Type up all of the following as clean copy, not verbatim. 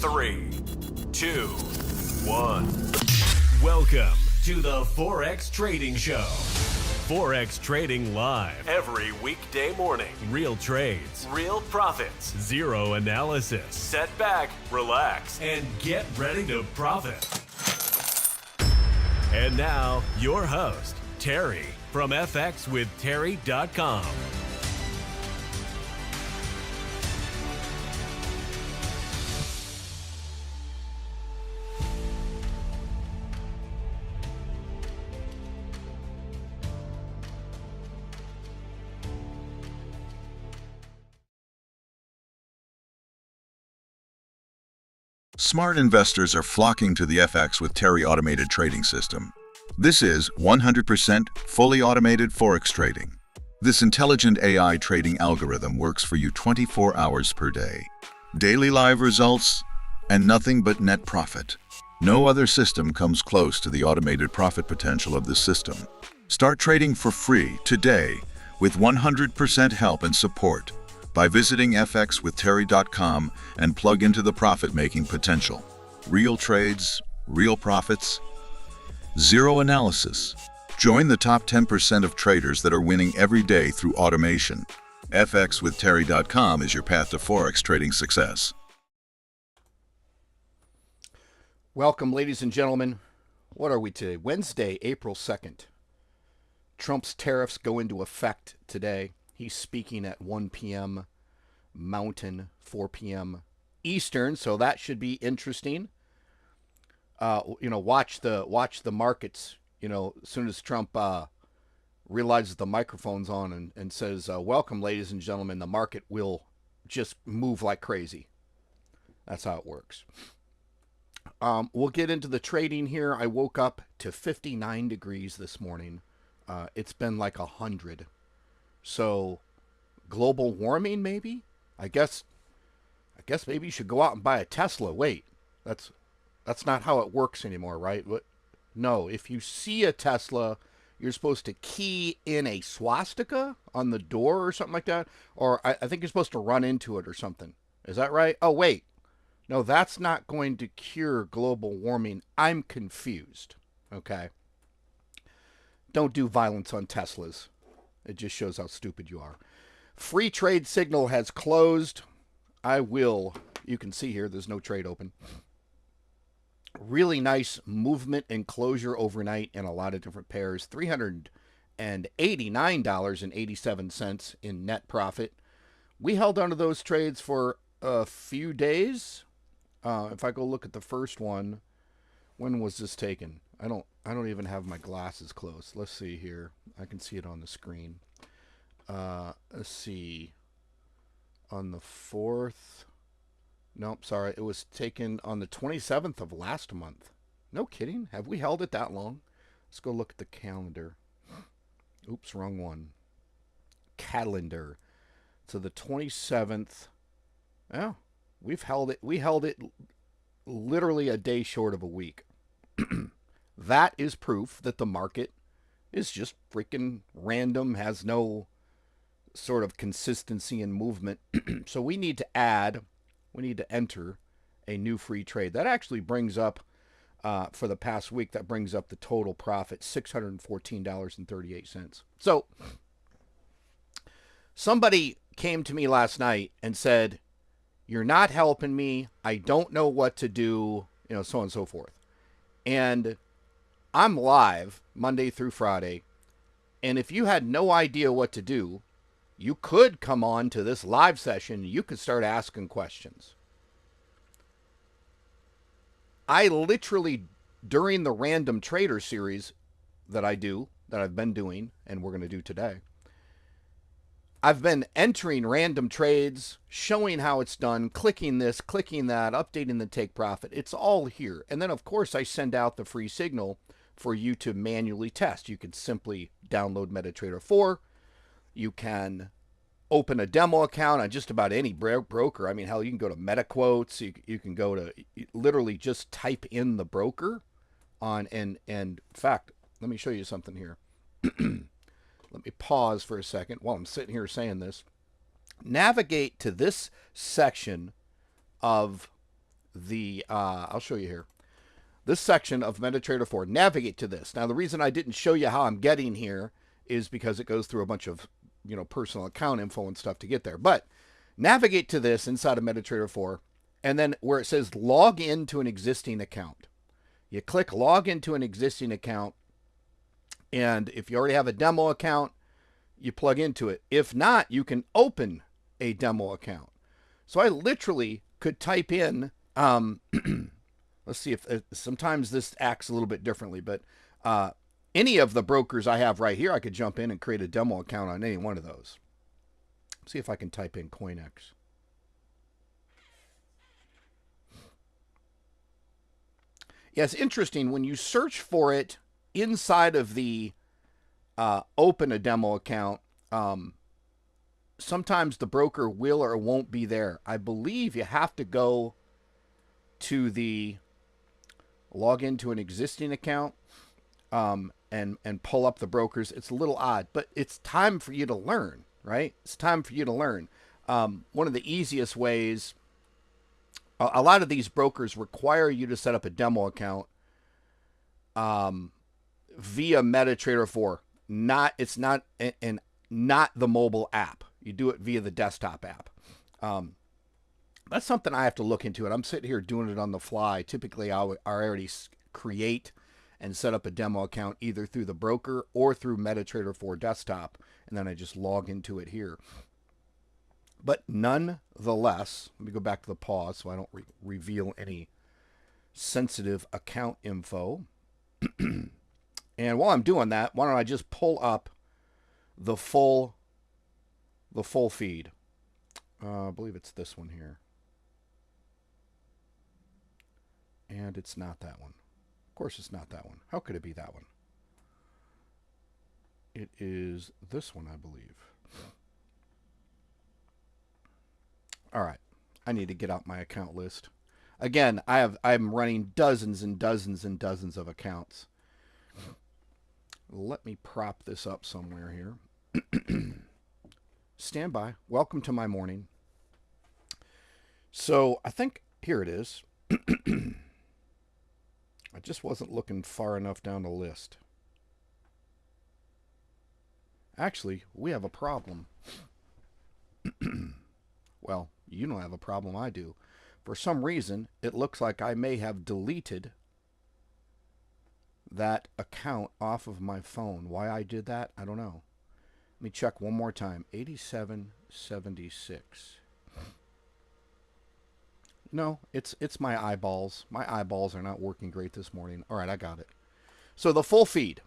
3, 2, 1. Welcome to the FOREX Trading Show. FOREX Trading Live. Every weekday morning. Real trades. Real profits. Zero analysis. Set back, relax, and get ready to profit. And now, your host, Terry from FXWithTerry.com. Smart investors are flocking to the FX with Terry automated trading system. This is 100% fully automated Forex trading. This intelligent AI trading algorithm works for you 24 hours per day. Daily live results and nothing but net profit. No other system comes close to the automated profit potential of this system. Start trading for free today with 100% help and support by visiting FXWithTerry.com and plug into the profit-making potential. Real trades, real profits, zero analysis. Join the top 10% of traders that are winning every day through automation. FXWithTerry.com is your path to Forex trading success. Welcome, ladies and gentlemen. What are we today? Wednesday, April 2nd. Trump's tariffs go into effect today. He's speaking at 1 p.m. Mountain, 4 p.m. Eastern, so that should be interesting. Watch the markets. As soon as Trump realizes the microphone's on and says, "Welcome, ladies and gentlemen," the market will just move like crazy. That's how it works. We'll get into the trading here. I woke up to 59 degrees this morning. It's been like 100. So, global warming, maybe? I guess maybe you should go out and buy a Tesla. Wait, that's not how it works anymore, right? No, if you see a Tesla, you're supposed to key in a swastika on the door or something like that. Or I think you're supposed to run into it or something. Is that right? Oh, wait. No, that's not going to cure global warming. I'm confused. Okay. Don't do violence on Teslas. It just shows how stupid you are. Free trade signal has closed. You can see here, there's no trade open. Really nice movement and closure overnight in a lot of different pairs. $389.87 in net profit. We held onto those trades for a few days. If I go look at the first one, when was this taken? I don't even have my glasses closed. Let's see here. I can see it on the screen. Let's see. On the 4th. Nope, sorry. It was taken on the 27th of last month. No kidding. Have we held it that long? Let's go look at the calendar. Oops, wrong one. Calendar. So the 27th. Oh, we've held it. We held it literally a day short of a week. That is proof that the market is just freaking random, has no sort of consistency in movement. So we need to enter a new free trade. That actually brings up, for the past week, that brings up the total profit, $614.38. So somebody came to me last night and said, "You're not helping me. I don't know what to do," so on and so forth. And I'm live Monday through Friday. And if you had no idea what to do, you could come on to this live session. You could start asking questions. I literally, during the Random Trader series that I've been doing, and we're going to do today, I've been entering random trades, showing how it's done, clicking this, clicking that, updating the take profit. It's all here. And then, of course, I send out the free signal for you to manually test. You can simply download MetaTrader 4. You can open a demo account on just about any broker. I mean, hell, you can go to MetaQuotes. You can go to literally just type in the broker on, and in fact, let me show you something here. Let me pause for a second while I'm sitting here saying this. Navigate to this section of I'll show you here. This section of MetaTrader 4, navigate to this. Now, the reason I didn't show you how I'm getting here is because it goes through a bunch of, personal account info and stuff to get there. But navigate to this inside of MetaTrader 4, and then where it says log into an existing account. You click log into an existing account, and if you already have a demo account, you plug into it. If not, you can open a demo account. So I literally could type in, let's see if sometimes this acts a little bit differently, but any of the brokers I have right here, I could jump in and create a demo account on any one of those. See if I can type in CoinEx. Yeah, it's interesting when you search for it inside of the open a demo account. Sometimes the broker will or won't be there. I believe you have to go to the log into an existing account and pull up the brokers. It's a little odd, but it's time for you to learn, right? It's time for you to learn. One of the easiest ways, a lot of these brokers require you to set up a demo account via MetaTrader 4. It's not the mobile app. You do it via the desktop app. That's something I have to look into, and I'm sitting here doing it on the fly. Typically, I already create and set up a demo account either through the broker or through MetaTrader 4 desktop, and then I just log into it here. But nonetheless, let me go back to the pause so I don't reveal any sensitive account info. And while I'm doing that, why don't I just pull up the full feed? I believe it's this one here. And it's not that one. Of course it's not that one. How could it be that one? It is this one, I believe. All right. I need to get out my account list. Again, I'm running dozens and dozens and dozens of accounts. Let me prop this up somewhere here. Stand by. Welcome to my morning. So I think here it is. I just wasn't looking far enough down the list. Actually, we have a problem. Well, you don't have a problem, I do. For some reason, it looks like I may have deleted that account off of my phone. Why I did that, I don't know. Let me check one more time. 8776. No, it's my eyeballs. My eyeballs are not working great this morning. All right, I got it. So the full feed.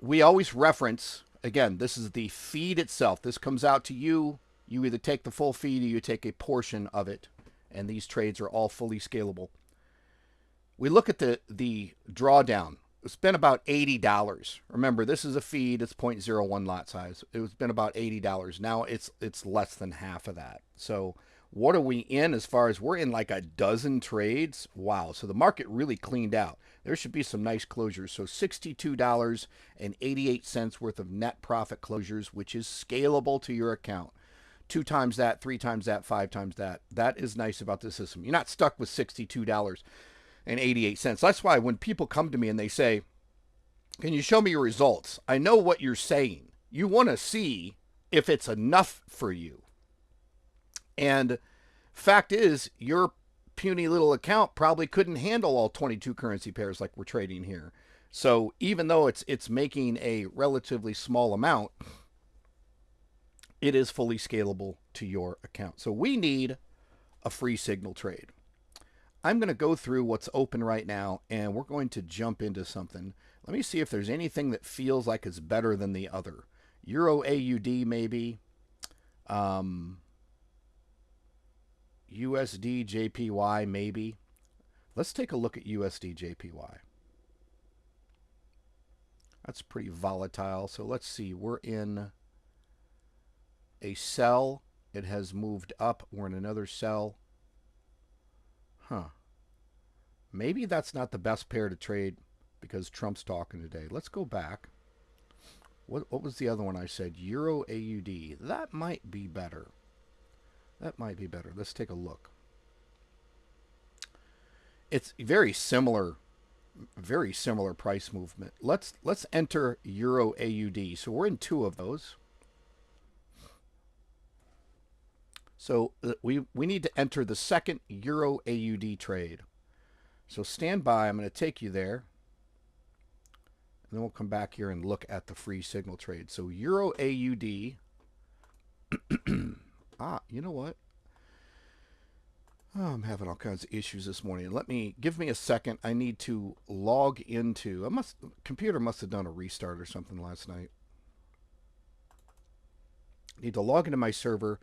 We always reference, again, this is the feed itself. This comes out to you. You either take the full feed or you take a portion of it. And these trades are all fully scalable. We look at the drawdown. It's been about $80. Remember, this is a feed. It's 0.01 lot size. It's been about $80. Now it's less than half of that. So what are we in as far as we're in like a dozen trades? Wow. So the market really cleaned out. There should be some nice closures. So $62.88 worth of net profit closures, which is scalable to your account. 2 times that, 3 times that, 5 times that. That is nice about the system. You're not stuck with $62.88. That's why when people come to me and they say, can you show me your results? I know what you're saying. You want to see if it's enough for you. And fact is, your puny little account probably couldn't handle all 22 currency pairs like we're trading here. So even though it's making a relatively small amount, it is fully scalable to your account. So we need a free signal trade. I'm going to go through what's open right now, and we're going to jump into something. Let me see if there's anything that feels like it's better than the other. Euro AUD maybe. USD JPY maybe. Let's take a look at USD JPY. That's pretty volatile. So let's see. We're in a sell. It has moved up. We're in another sell. Huh. Maybe that's not the best pair to trade because Trump's talking today. Let's go back. What was the other one I said? Euro AUD. That might be better. That might be better. Let's take a look. It's very similar price movement. Let's enter Euro AUD. So we're in two of those. So we need to enter the second Euro AUD trade. So stand by. I'm going to take you there. And then we'll come back here and look at the free signal trade. So Euro AUD. You know what? Oh, I'm having all kinds of issues this morning. Give me a second. I need to log into. Computer must have done a restart or something last night. Need to log into my server.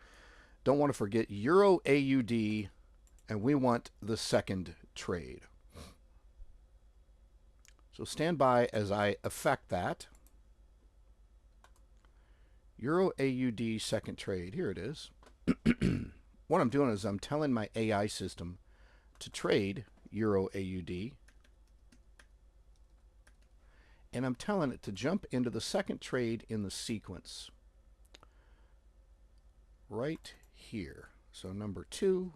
Don't want to forget Euro AUD, and we want the second trade. So stand by as I effect that. Euro AUD second trade. Here it is. What I'm doing is I'm telling my AI system to trade Euro AUD. And I'm telling it to jump into the second trade in the sequence. Right here. So number 2,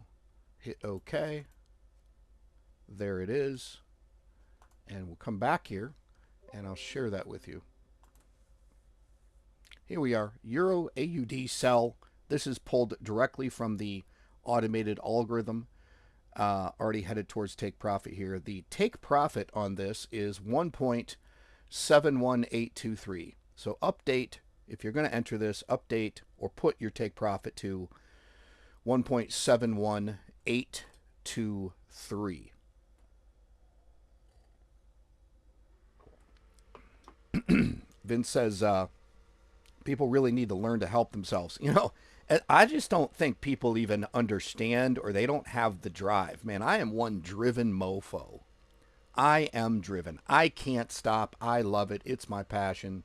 hit OK. There it is. And we'll come back here and I'll share that with you. Here we are, Euro AUD sell. This is pulled directly from the automated algorithm. Already headed towards take profit here. The take profit on this is 1.71823. So update, if you're going to enter this, update or put your take profit to 1.71823. Vince says, people really need to learn to help themselves. You know, I just don't think people even understand, or they don't have the drive. Man, I am one driven mofo. I am driven. I can't stop. I love it. It's my passion.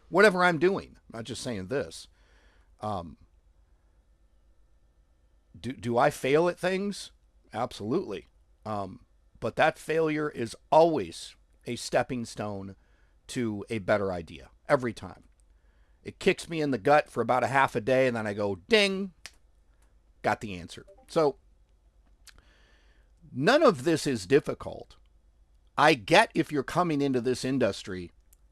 Whatever I'm doing. I'm not just saying this. Do I fail at things? Absolutely. But that failure is always a stepping stone to a better idea. Every time. It kicks me in the gut for about a half a day, and then I go, ding, got the answer. So none of this is difficult. I get if you're coming into this industry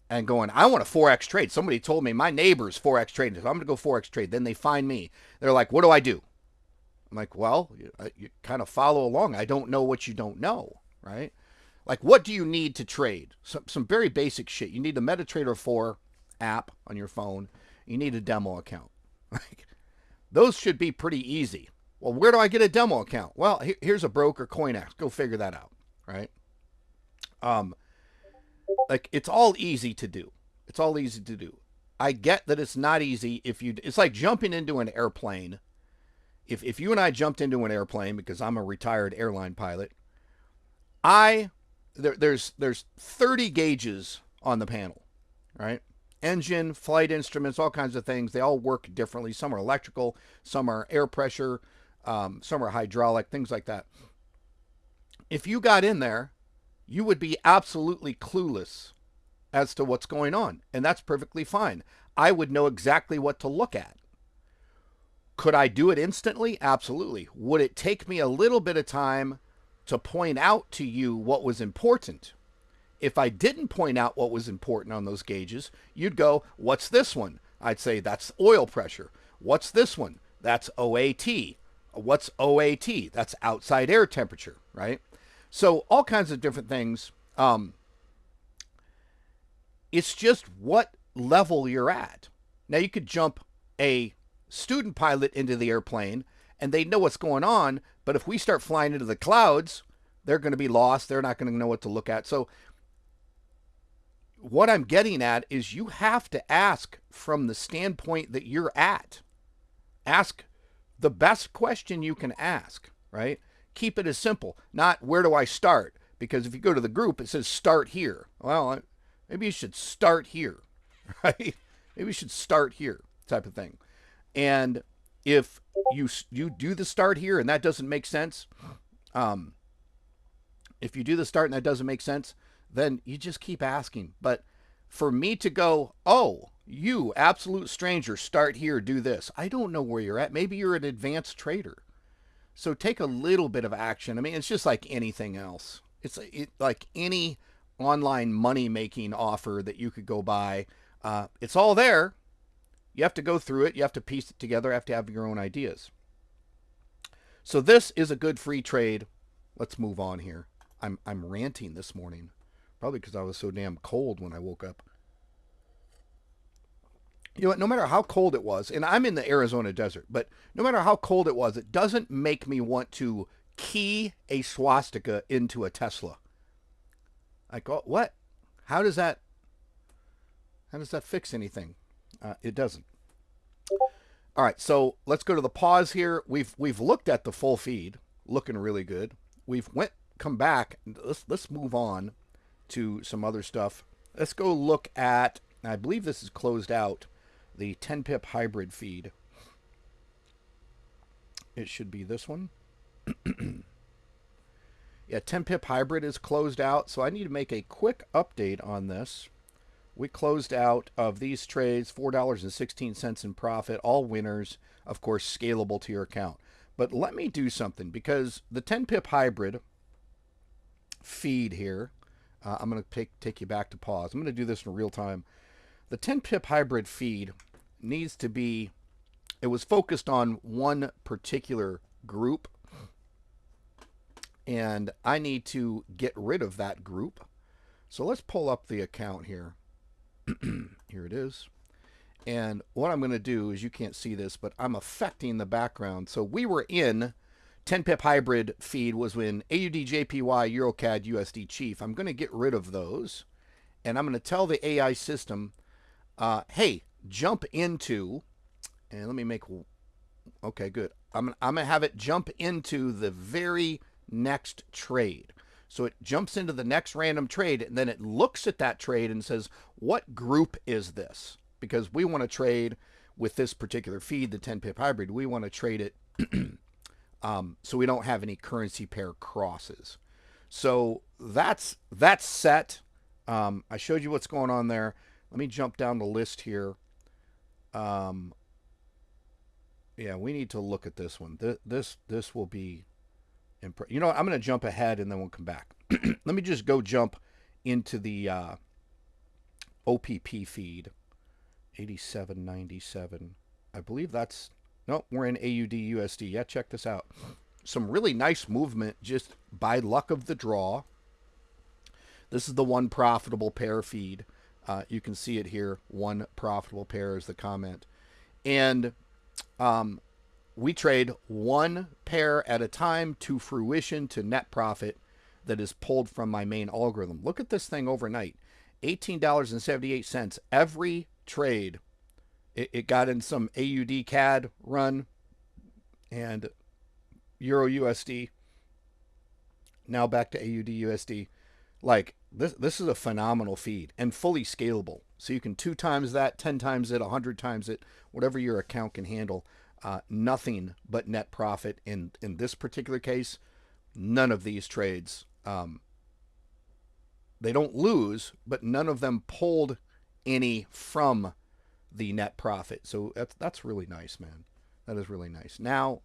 and going, I want a Forex trade. Somebody told me my neighbor's Forex trading, so I'm going to go Forex trade. Then they find me. They're like, what do I do? I'm like, well, you kind of follow along. I don't know what you don't know, right? Like, what do you need to trade? Some very basic shit. You need the MetaTrader 4 app on your phone. You need a demo account. Like, those should be pretty easy. Well, where do I get a demo account? Well, here's a broker, CoinEx. Go figure that out, right? Like, it's all easy to do. It's all easy to do. I get that it's not easy it's like jumping into an airplane. If you and I jumped into an airplane, because I'm a retired airline pilot, there's 30 gauges on the panel, right? Engine, flight instruments, all kinds of things. They all work differently. Some are electrical, some are air pressure, some are hydraulic, things like that. If you got in there, you would be absolutely clueless as to what's going on, and that's perfectly fine. I would know exactly what to look at. Could I do it instantly? Absolutely. Would it take me a little bit of time to point out to you what was important? If I didn't point out what was important on those gauges, you'd go, what's this one? I'd say, that's oil pressure. What's this one? That's OAT. What's OAT? That's outside air temperature, right? So all kinds of different things. It's just what level you're at. Now, you could jump a student pilot into the airplane and they know what's going on, but if we start flying into the clouds, they're going to be lost. They're not going to know what to look at. So what I'm getting at is you have to ask from the standpoint that you're at. Ask the best question you can ask, right? Keep it as simple, not where do I start? Because if you go to the group, it says start here. Well, maybe you should start here, right? Maybe you should start here, type of thing. And if you do the start here and that doesn't make sense, if you do the start and that doesn't make sense, then you just keep asking. But for me to go, oh, you absolute stranger, start here, do this. I don't know where you're at. Maybe you're an advanced trader. So take a little bit of action. I mean, it's just like anything else. Like any online money making offer that you could go buy. It's all there. You have to go through it. You have to piece it together. You have to have your own ideas. So this is a good free trade. Let's move on here. I'm ranting this morning, probably because I was so damn cold when I woke up. You know what? No matter how cold it was, and I'm in the Arizona desert, but no matter how cold it was, it doesn't make me want to key a swastika into a Tesla. Like, oh, what? How does that fix anything? It doesn't. All right, so let's go to the pause here. We've looked at the full feed, looking really good. We've come back. Let's move on to some other stuff. Let's go look at. I believe this is closed out. The 10 pip hybrid feed. It should be this one. Yeah, 10 pip hybrid is closed out, so I need to make a quick update on this. We closed out of these trades, $4.16 in profit, all winners, of course, scalable to your account. But let me do something, because the 10 pip hybrid feed here, I'm going to take you back to pause. I'm going to do this in real time. The 10 pip hybrid feed needs to be, it was focused on one particular group, and I need to get rid of that group. So let's pull up the account here. Here it is. And what I'm going to do is, you can't see this, but I'm affecting the background. So we were in 10 pip hybrid feed was when AUD, JPY, EuroCAD, USD Chief. I'm going to get rid of those, and I'm going to tell the AI system, hey, jump into, and let me make, okay, good. I'm going to have it jump into the very next trade. So it jumps into the next random trade, and then it looks at that trade and says, what group is this? Because we want to trade with this particular feed, the 10 pip hybrid. We want to trade it so we don't have any currency pair crosses. So that's set. I showed you what's going on there. Let me jump down the list here. Yeah, we need to look at this one. This will be, you know what? I'm going to jump ahead and then we'll come back. Let me just go jump into the OPP feed. 87.97. I believe that's, nope, we're in AUD USD. Yeah, check this out. Some really nice movement just by luck of the draw. This is the one profitable pair feed. You can see it here. One profitable pair is the comment. And we trade one pair at a time to fruition, to net profit that is pulled from my main algorithm. Look at this thing overnight. $18.78 every trade. It got in some AUD CAD run and Euro USD. Now back to AUD USD. Like, this is a phenomenal feed and fully scalable. So you can 2 times that, 10 times it, 100 times it, whatever your account can handle. Nothing but net profit in this particular case. None of these trades, they don't lose, but none of them pulled any from the net profit. So that's really nice, man. That is really nice. Now,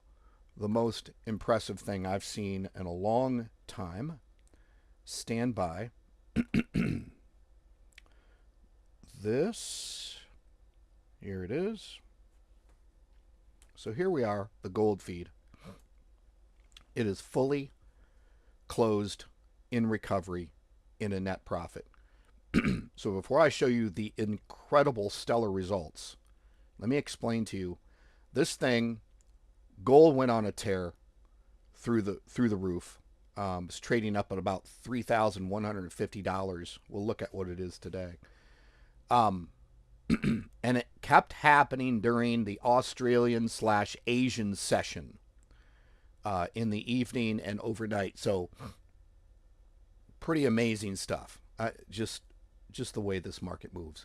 the most impressive thing I've seen in a long time. Stand by. This, here it is. So here we are, the gold feed. It is fully closed in recovery in a net profit. So before I show you the incredible stellar results, let me explain to you. This thing, gold went on a tear through the roof. It's trading up at about $3,150. We'll look at what it is today. And it kept happening during the Australian/Asian session in the evening and overnight. So pretty amazing stuff. Just the way this market moves.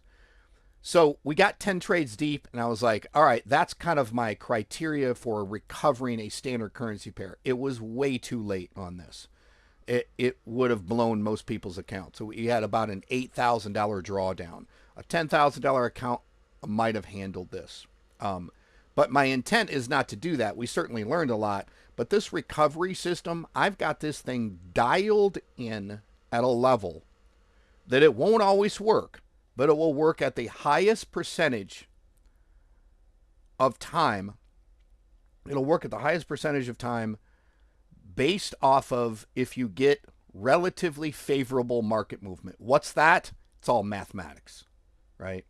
So we got 10 trades deep, and I was like, all right, that's kind of my criteria for recovering a standard currency pair. It was way too late on this. It would have blown most people's accounts. So we had about an $8,000 drawdown. A $10,000 account might have handled this. But my intent is not to do that. We certainly learned a lot. But this recovery system, I've got this thing dialed in at a level that it won't always work, but it will work at the highest percentage of time. It'll work at the highest percentage of time based off of if you get relatively favorable market movement. What's that? It's all mathematics, right?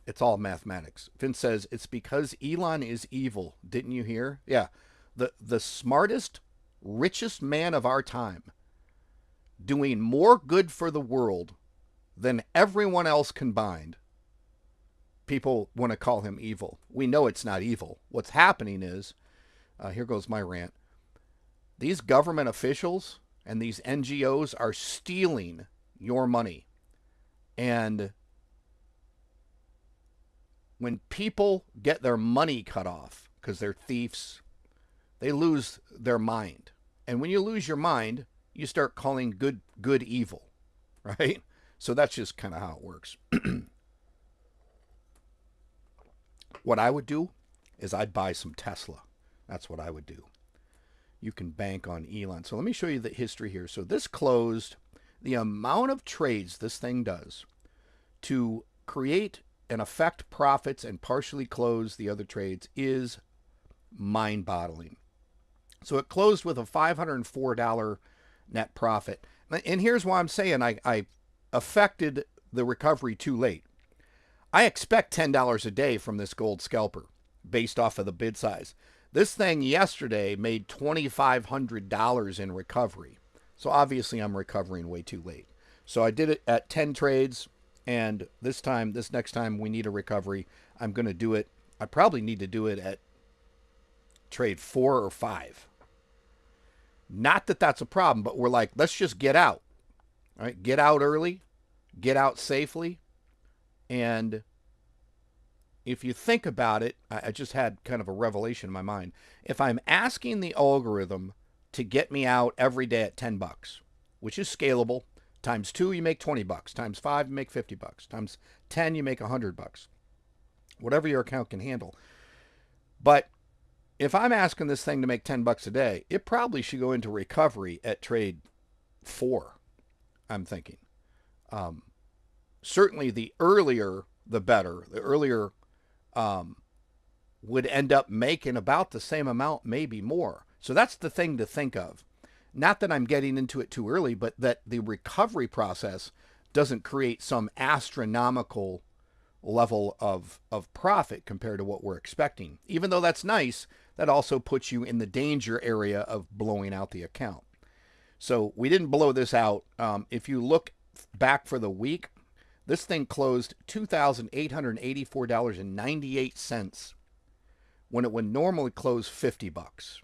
It's all mathematics. Vince says, it's because Elon is evil. Didn't you hear? Yeah. The smartest, richest man of our time doing more good for the world than everyone else combined. People want to call him evil. We know it's not evil. What's happening is, here goes my rant. These government officials and these NGOs are stealing your money. And when people get their money cut off because they're thieves, they lose their mind. And when you lose your mind, you start calling good evil, right? So that's just kind of how it works. What I would do is I'd buy some Tesla. That's what I would do. You can bank on Elon. So let me show you the history here. So this closed, the amount of trades this thing does to create and affect profits and partially close the other trades is mind-boggling. So it closed with a $504 net profit. And here's why I'm saying I affected the recovery too late. I expect $10 a day from this gold scalper based off of the bid size. This thing yesterday made $2,500 in recovery. So obviously I'm recovering way too late. So I did it at 10 trades, and this next time we need a recovery, I'm going to do it. I probably need to do it at trade 4 or 5. Not that that's a problem, but we're like, let's just get out. All right, get out early, get out safely. And if you think about it, I just had kind of a revelation in my mind. If I'm asking the algorithm to get me out every day at $10, which is scalable, times 2 you make $20, times 5 you make $50, times 10 you make $100, whatever your account can handle. But if I'm asking this thing to make $10 a day, it probably should go into recovery at trade 4, I'm thinking. Certainly the earlier, the better. The earlier would end up making about the same amount, maybe more. So that's the thing to think of. Not that I'm getting into it too early, but that the recovery process doesn't create some astronomical level of profit compared to what we're expecting. Even though that's nice, that also puts you in the danger area of blowing out the account. So we didn't blow this out. If you look back for the week, this thing closed $2,884.98 when it would normally close $50.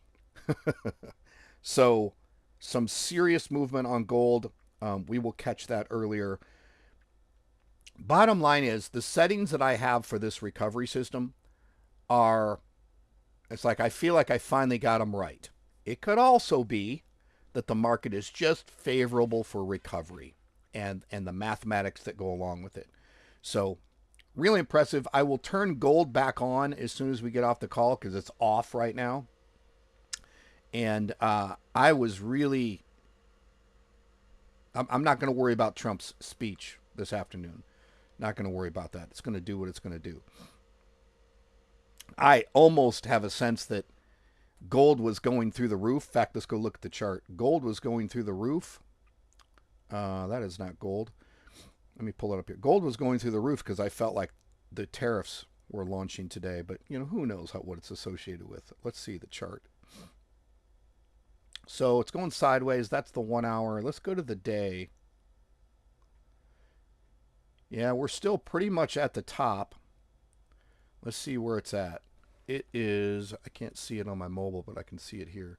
So some serious movement on gold. We will catch that earlier. Bottom line is the settings that I have for this recovery system are, it's like I feel like I finally got them right. It could also be that the market is just favorable for recovery and the mathematics that go along with it. So really impressive. I will turn gold back on as soon as we get off the call because it's off right now. And I was really, I'm not going to worry about Trump's speech this afternoon. Not going to worry about that. It's going to do what it's going to do. I almost have a sense that gold was going through the roof. In fact, let's go look at the chart. Gold was going through the roof. That is not gold. Let me pull it up here. Gold was going through the roof because I felt like the tariffs were launching today. But, you know, who knows what it's associated with. Let's see the chart. So it's going sideways. That's the 1 hour. Let's go to the day. Yeah, we're still pretty much at the top. Let's see where it's at. It is, I can't see it on my mobile, but I can see it here.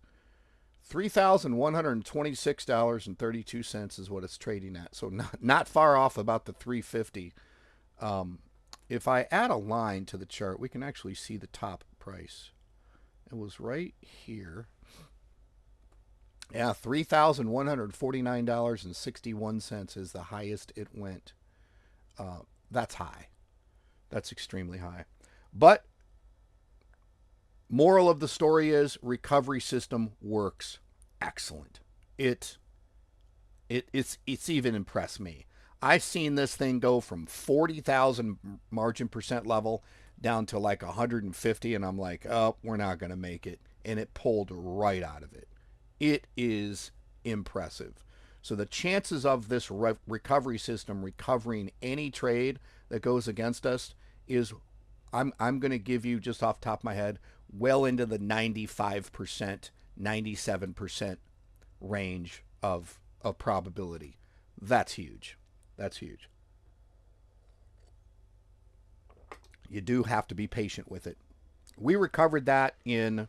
$3,126.32 is what it's trading at. So not far off about the 350. If I add a line to the chart, we can actually see the top price. It was right here. Yeah, $3,149.61 is the highest it went. That's high. That's extremely high. But Moral of the story is recovery system works excellent. It's even impressed me. I've seen this thing go from 40,000 margin percent level down to like 150, and I'm like, oh, we're not going to make it. And it pulled right out of it. It is impressive. So the chances of this recovery system recovering any trade that goes against us is, I'm going to give you, just off the top of my head, well into the 95%, 97% range of probability. That's huge. That's huge. You do have to be patient with it. We recovered that in,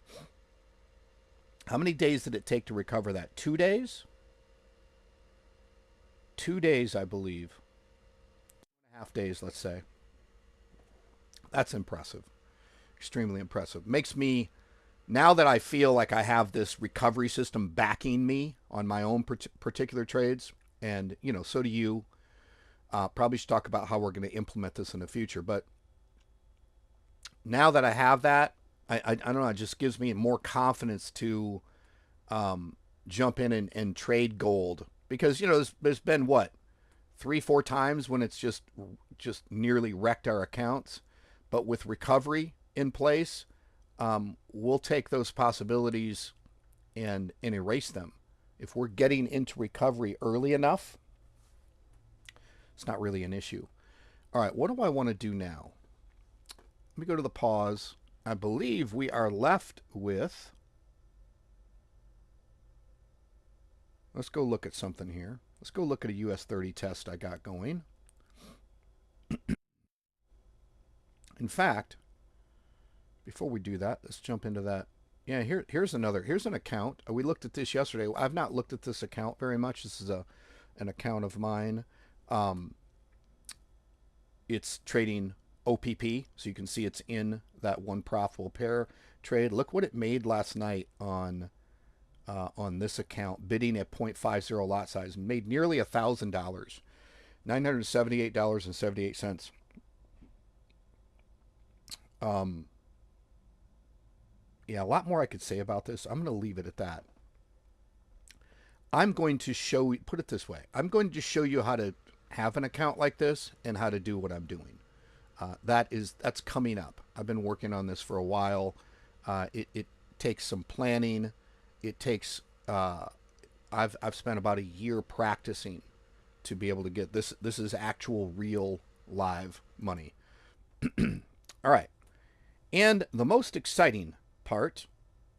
how many days did it take to recover that? 2 days? 2 days, I believe. 2.5 days, let's say. That's impressive. Extremely impressive. Makes me, now that I feel like I have this recovery system backing me on my own particular trades, and, you know, so do you. Probably should talk about how we're going to implement this in the future. But now that I have that, I don't know, it just gives me more confidence to jump in and trade gold. Because, you know, there's been, what, 3-4 times when it's just nearly wrecked our accounts. But with recovery in place, we'll take those possibilities and erase them. If we're getting into recovery early enough, it's not really an issue. All right, what do I want to do now? Let me go to the pause. I believe we are left with, let's go look at something here. Let's go look at a US 30 test I got going. In fact, before we do that, let's jump into that. Yeah, here's an account. We looked at this yesterday. I've not looked at this account very much. This is an account of mine. It's trading OPP, so you can see it's in that one profitable pair trade. Look what it made last night on this account, bidding at 0.50 lot size, and made nearly $1,000, $978.78. Yeah, a lot more I could say about this. I'm going to leave it at that. I'm going to show, put it this way, I'm going to show you how to have an account like this and how to do what I'm doing. That's coming up. I've been working on this for a while. It takes some planning. It takes, I've spent about a year practicing to be able to get this. This is actual real live money. All right. And the most exciting part,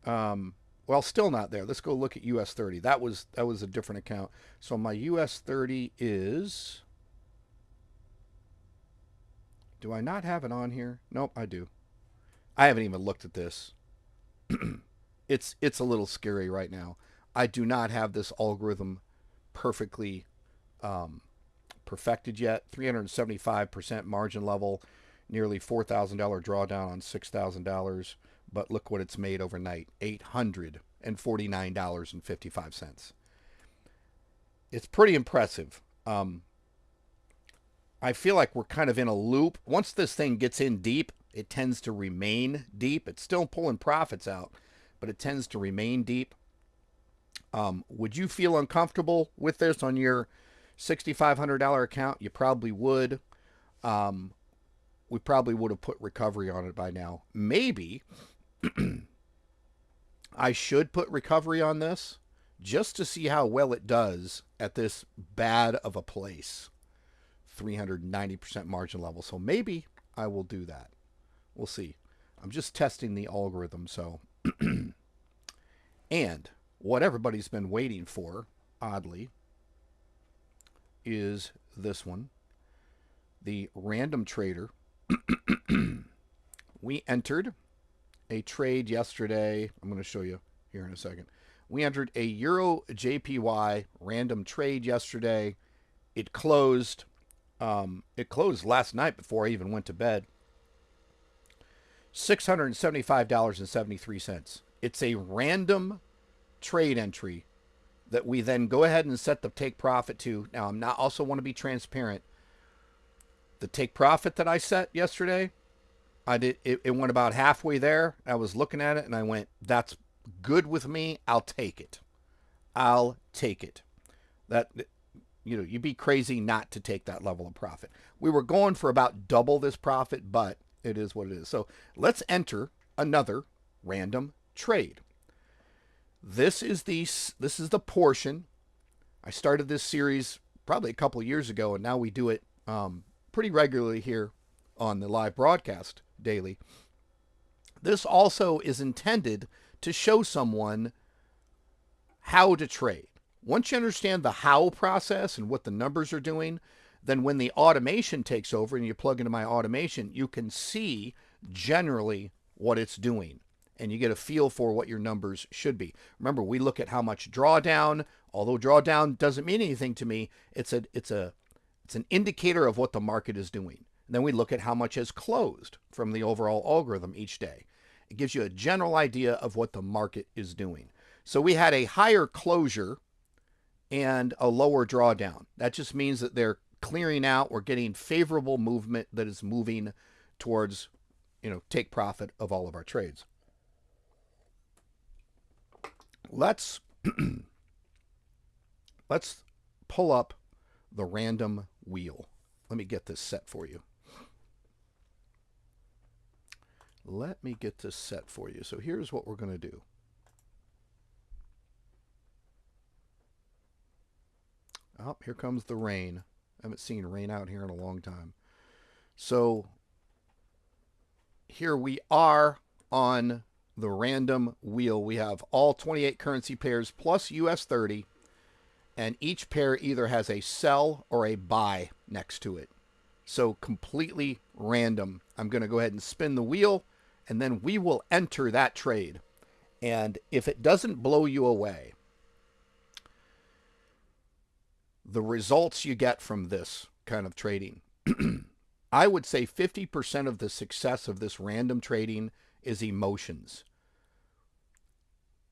well, still not there. Let's go look at US 30. That was a different account. So my US 30 is, do I not have it on here? Nope, I do. I haven't even looked at this. It's a little scary right now. I do not have this algorithm perfectly perfected yet. 375% margin level, nearly $4,000 drawdown on $6,000. But look what it's made overnight, $849.55. It's pretty impressive. I feel like we're kind of in a loop. Once this thing gets in deep, it tends to remain deep. It's still pulling profits out, but it tends to remain deep. Would you feel uncomfortable with this on your $6,500 account? You probably would. We probably would have put recovery on it by now. Maybe I should put recovery on this just to see how well it does at this bad of a place. 390% margin level. So maybe I will do that. We'll see. I'm just testing the algorithm. So, and what everybody's been waiting for, oddly, is this one. The random trader. We entered a trade yesterday. I'm going to show you here in a second. We entered a Euro JPY random trade yesterday. It closed. It closed last night before I even went to bed. $675.73. It's a random trade entry that we then go ahead and set the take profit to. Now, I'm not also want to be transparent. The take profit that I set yesterday, I did. It went about halfway there. I was looking at it and I went, "That's good with me. I'll take it. I'll take it." That you'd be crazy not to take that level of profit. We were going for about double this profit, but it is what it is. So let's enter another random trade. This is the portion. I started this series probably a couple of years ago, and now we do it pretty regularly here on the live broadcast daily. This also is intended to show someone how to trade. Once you understand the how process and what the numbers are doing, then when the automation takes over and you plug into my automation, you can see generally what it's doing and you get a feel for what your numbers should be. Remember, we look at how much drawdown, although drawdown doesn't mean anything to me, it's an indicator of what the market is doing. And then we look at how much has closed from the overall algorithm each day. It gives you a general idea of what the market is doing. So we had a higher closure and a lower drawdown. That just means that they're clearing out. We're getting favorable movement that is moving towards, take profit of all of our trades. Let's pull up the random wheel. Let me get this set for you. So here's what we're going to do. Oh, here comes the rain. I haven't seen rain out here in a long time. So here we are on the random wheel. We have all 28 currency pairs plus US 30, and each pair either has a sell or a buy next to it. So completely random. I'm going to go ahead and spin the wheel, and then we will enter that trade. And if it doesn't blow you away, the results you get from this kind of trading, I would say 50% of the success of this random trading is emotions.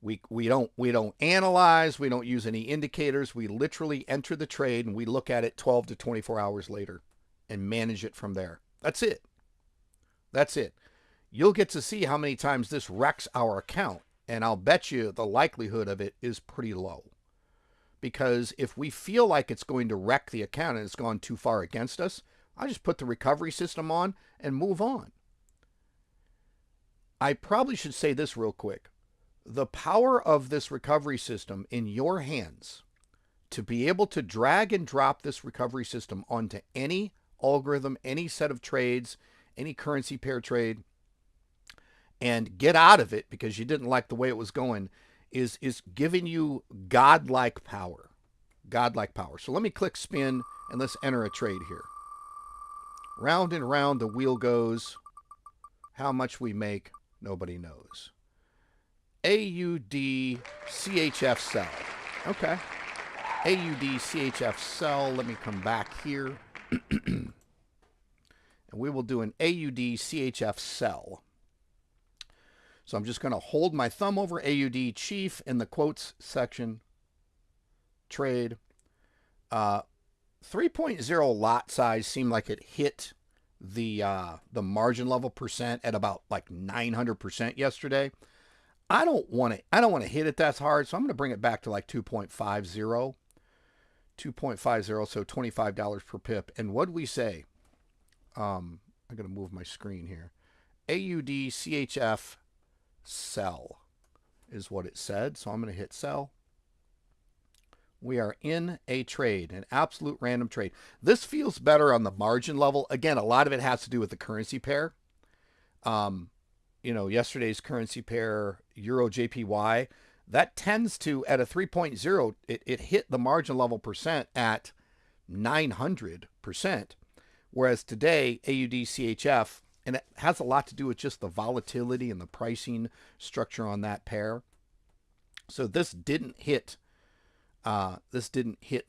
We don't analyze, we don't use any indicators. We literally enter the trade and we look at it 12 to 24 hours later and manage it from there. That's it. You'll get to see how many times this wrecks our account, and I'll bet you the likelihood of it is pretty low. Because if we feel like it's going to wreck the account and it's gone too far against us, I just put the recovery system on and move on. I probably should say this real quick. The power of this recovery system in your hands to be able to drag and drop this recovery system onto any algorithm, any set of trades, any currency pair trade, and get out of it because you didn't like the way it was going is giving you godlike power. Godlike power. So let me click spin and let's enter a trade here. Round and round the wheel goes. How much we make, nobody knows. AUD CHF sell. Okay. AUD CHF sell. Let me come back here. And we will do an AUD CHF sell. So I'm just going to hold my thumb over AUD chief in the quotes section. Trade. 3.0 lot size seemed like it hit the margin level percent at about like 900% yesterday. I don't want to hit it that hard, so I'm going to bring it back to like 2.50. 2.50, so $25 per pip. And what do we say? I'm going to move my screen here. AUD CHF sell is what it said. So I'm going to hit sell. We are in a trade, an absolute random trade. This feels better on the margin level. Again, a lot of it has to do with the currency pair. Yesterday's currency pair, Euro JPY, that tends to, at a 3.0, it hit the margin level percent at 900%. Whereas today, AUD CHF, and it has a lot to do with just the volatility and the pricing structure on that pair. So this didn't hit the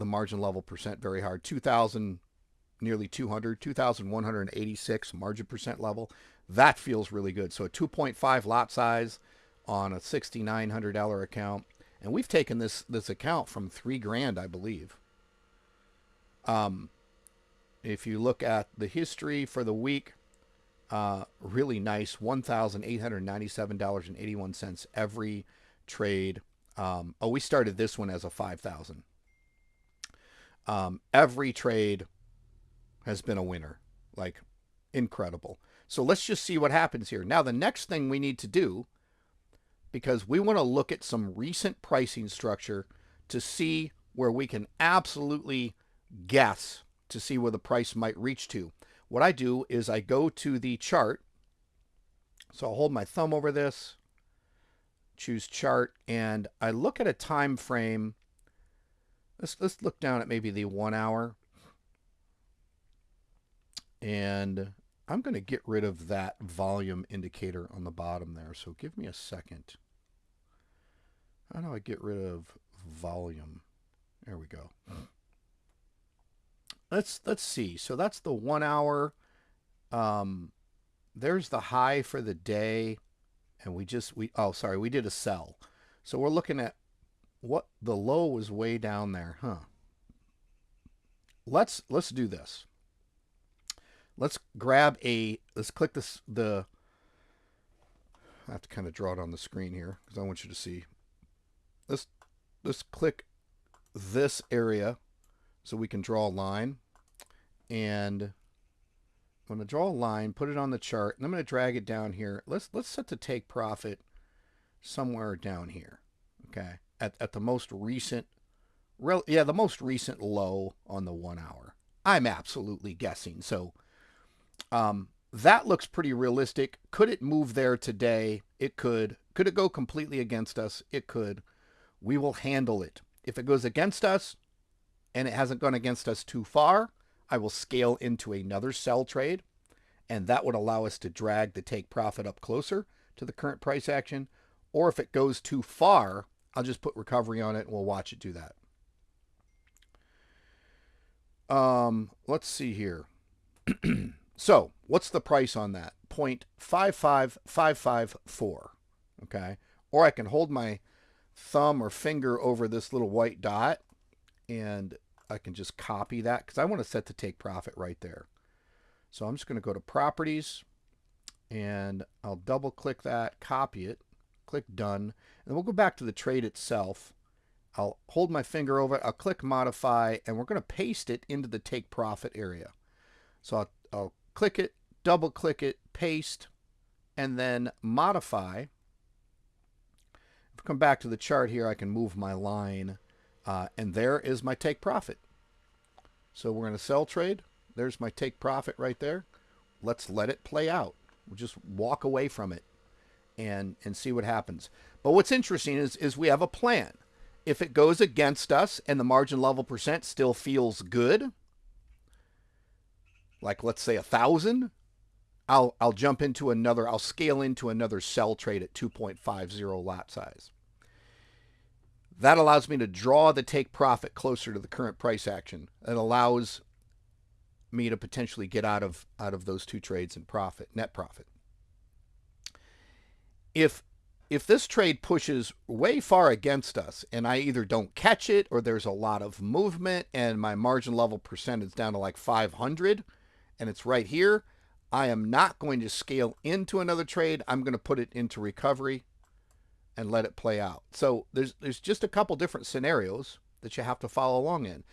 margin level percent very hard. 2,000, nearly 200, 2,186 margin percent level. That feels really good. So a 2.5 lot size on a $6,900 account. And we've taken this account from $3,000, I believe. If you look at the history for the week, really nice, $1,897.81 every trade. We started this one as a 5,000. Every trade has been a winner, like incredible. So let's just see what happens here. Now, the next thing we need to do, because we want to look at some recent pricing structure to see where we can absolutely guess to see where the price might reach to. What I do is I go to the chart. So I'll hold my thumb over this, choose chart, and I look at a time frame. Let's look down at maybe the 1 hour. And I'm going to get rid of that volume indicator on the bottom there. So give me a second. How do I get rid of volume? There we go. Let's see. So that's the 1 hour. There's the high for the day, and we did a sell. So we're looking at what the low was way down there, huh? Let's do this. Let's click this, I have to kind of draw it on the screen here because I want you to see. Let's click this area so we can draw a line. And I'm going to draw a line, put it on the chart, and I'm going to drag it down here. Let's set the take profit somewhere down here, okay? At the most recent, the most recent low on the 1 hour. I'm absolutely guessing. So that looks pretty realistic. Could it move there today? It could. Could it go completely against us? It could. We will handle it. If it goes against us and it hasn't gone against us too far, I will scale into another sell trade, and that would allow us to drag the take profit up closer to the current price action. Or if it goes too far, I'll just put recovery on it and we'll watch it do that. Let's see here. So what's the price on that? 0.55554. Okay. Or I can hold my thumb or finger over this little white dot and I can just copy that because I want to set the take profit right there. So I'm just going to go to properties and I'll double click that, copy it, click done, and we'll go back to the trade itself. I'll hold my finger over it, I'll click modify, and we're going to paste it into the take profit area. So I'll click it, double click it, paste, and then modify. If I come back to the chart here, I can move my line, and there is my take profit. So we're going to sell trade. There's my take profit right there. Let's let it play out. We'll just walk away from it and see what happens. But what's interesting is we have a plan. If it goes against us and the margin level percent still feels good, like let's say 1,000, I'll jump into another, I'll scale into another sell trade at 2.50 lot size. That allows me to draw the take profit closer to the current price action. It allows me to potentially get out of those two trades in profit, net profit. If this trade pushes way far against us and I either don't catch it or there's a lot of movement and my margin level percent is down to like 500 and it's right here, I am not going to scale into another trade. I'm going to put it into recovery and let it play out. So there's just a couple different scenarios that you have to follow along in.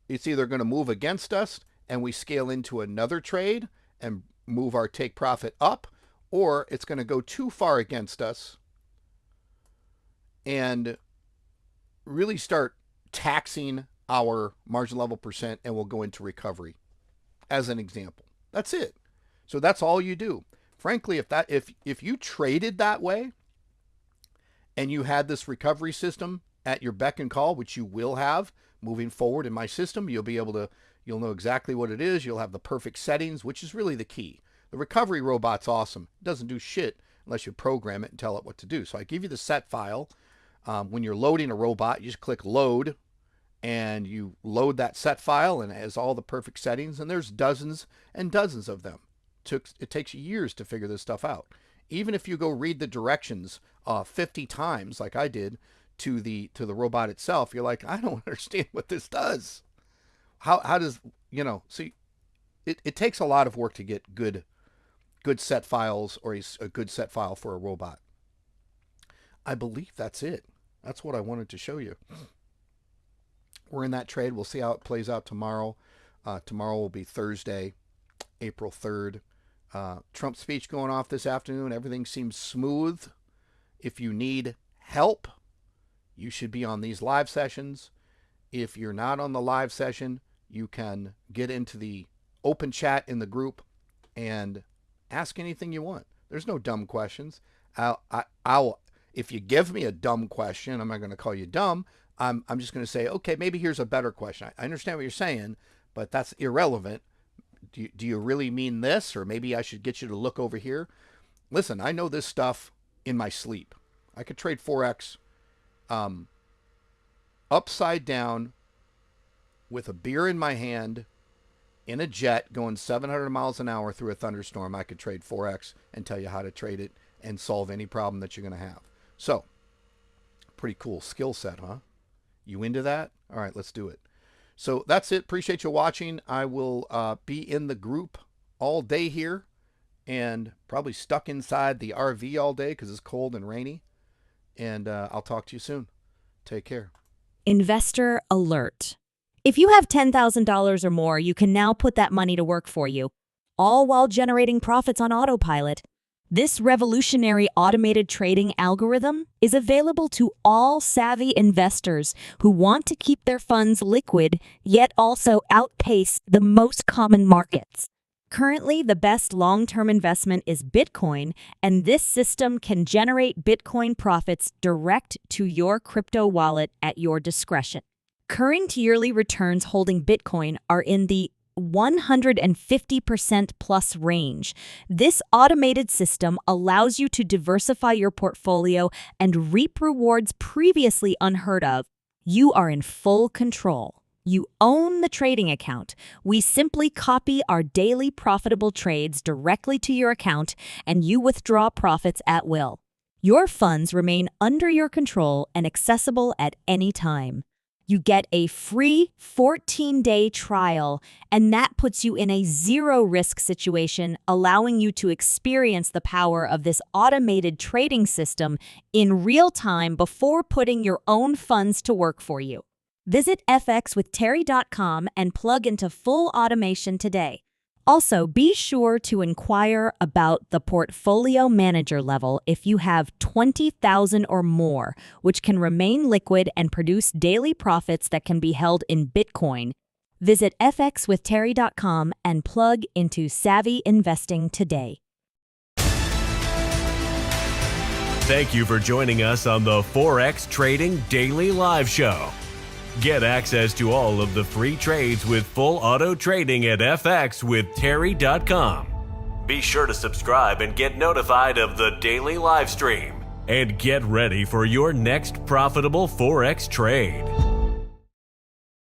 It's either going to move against us and we scale into another trade and move our take profit up, or it's going to go too far against us and really start taxing our margin level percent and we'll go into recovery as an example. That's it. So that's all you do. Frankly, if you traded that way and you had this recovery system at your beck and call, which you will have moving forward in my system, you'll know exactly what it is. You'll have the perfect settings, which is really the key. The recovery robot's awesome. It doesn't do shit unless you program it and tell it what to do. So I give you the set file. When you're loading a robot, you just click load and you load that set file and it has all the perfect settings, and there's dozens and dozens of them. It takes years to figure this stuff out. Even if you go read the directions 50 times like I did to the robot itself, you're like, I don't understand what this does. How does, see, it takes a lot of work to get good good set files or a good set file for a robot. I believe that's it. That's what I wanted to show you. We're in that trade. We'll see how it plays out tomorrow. Tomorrow will be Thursday, April 3rd. Trump speech going off this afternoon. Everything seems smooth. If you need help, you should be on these live sessions. If you're not on the live session, you can get into the open chat in the group and ask anything you want. There's no dumb questions. I'll if you give me a dumb question, I'm not going to call you dumb. I'm just going to say, okay, maybe here's a better question. I understand what you're saying, but that's irrelevant. Do you really mean this? Or maybe I should get you to look over here. Listen, I know this stuff in my sleep. I could trade Forex upside down with a beer in my hand in a jet going 700 miles an hour through a thunderstorm. I could trade Forex and tell you how to trade it and solve any problem that you're going to have. So, pretty cool skill set, huh? You into that? All right, let's do it. So that's it. Appreciate you watching. I will be in the group all day here and probably stuck inside the RV all day because it's cold and rainy. And I'll talk to you soon. Take care. Investor alert. If you have $10,000 or more, you can now put that money to work for you, all while generating profits on autopilot. This revolutionary automated trading algorithm is available to all savvy investors who want to keep their funds liquid, yet also outpace the most common markets. Currently, the best long-term investment is Bitcoin, and this system can generate Bitcoin profits direct to your crypto wallet at your discretion. Current yearly returns holding Bitcoin are in the 150% plus range. This automated system allows you to diversify your portfolio and reap rewards previously unheard of. You are in full control. You own the trading account. We simply copy our daily profitable trades directly to your account, and you withdraw profits at will. Your funds remain under your control and accessible at any time. You get a free 14-day trial, and that puts you in a zero-risk situation, allowing you to experience the power of this automated trading system in real time before putting your own funds to work for you. Visit fxwithterry.com and plug into full automation today. Also, be sure to inquire about the portfolio manager level if you have 20,000 or more, which can remain liquid and produce daily profits that can be held in Bitcoin. Visit fxwithterry.com and plug into savvy investing today. Thank you for joining us on the Forex Trading Daily Live Show. Get access to all of the free trades with full auto trading at fxwithterry.com. Be sure to subscribe and get notified of the daily live stream. And get ready for your next profitable Forex trade.